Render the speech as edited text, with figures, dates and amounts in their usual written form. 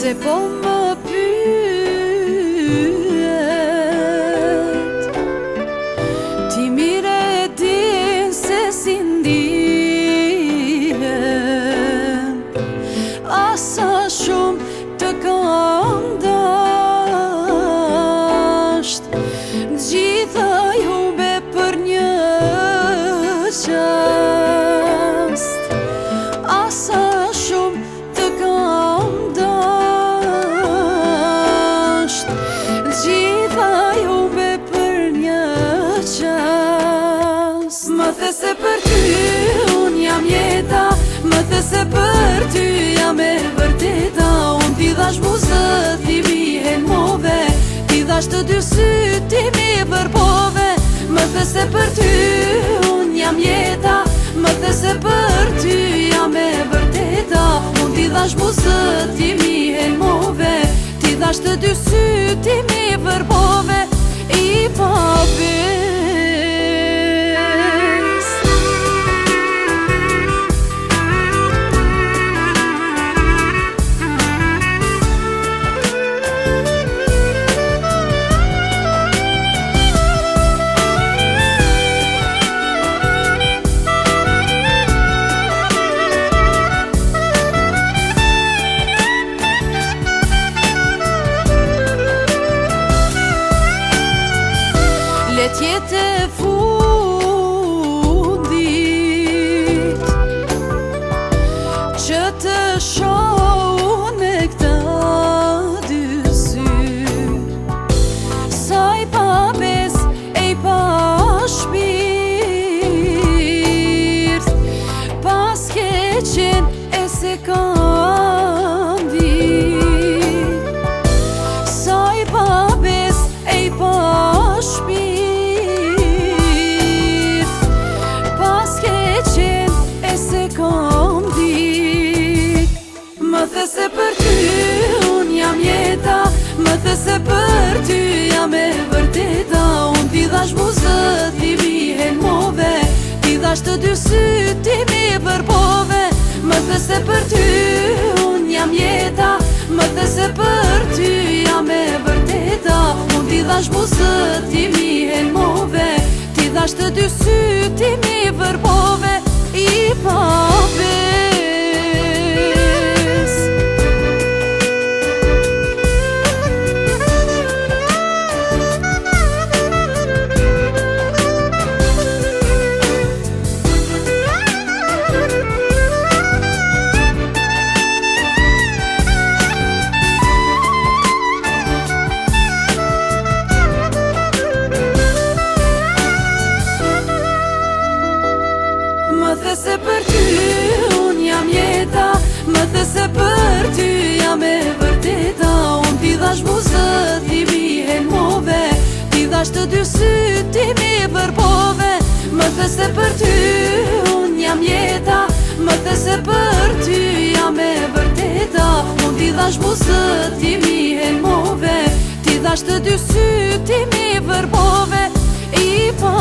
Se po më pyet, ti mire din se si ndihem, asa shumë të kam dasht, gjitha jube për një qast, asa shumë të kam dasht, gjitha jube për një qast. Më the se për ty unë jam jeta, më the se për ty jam e vërteta. Unë t'i dhash buzët, t'i mihen move, t'i dhash të dy syt, t'i mi vërpove. Më the se për ty unë jam jeta, më the se për ty jam e vërteta. Unë t'i dhash buzët, t'i mihen move, t'i dhash të dy syt, t'i mi vërpove. I pa let jetë e fundit që të shoh me këta dy syt, sa i pa bes e i pa shpirt, pas ke qenë e se kam dit, sa i pa bes e i pa shpirt, më the se për ty unë jam jeta, më the se për ty jam e vërteta. Unë t'i dhash buzët, t'i mihen move, t'i dhash të dy syt, t'i mi vërpove. Më the se për ty unë jam jeta, më the se për ty jam e vërteta. Unë t'i dhash buzët, t'i mihen move, t'i dhash të dy syt, t'i mi vërpove. I pa më the se për ty unë jam jeta, më the se për ty jam e vërteta. Unë t'i dhash buzët, t'i mihen move, t'i dhash të dy syt, t'i mi vërpove. Më the se për ty unë jam jeta, më the se për ty jam e vërteta. Unë t'i dhash buzët, t'i mihen move, t'i dhash të dy syt, t'i mi vërpove. I pa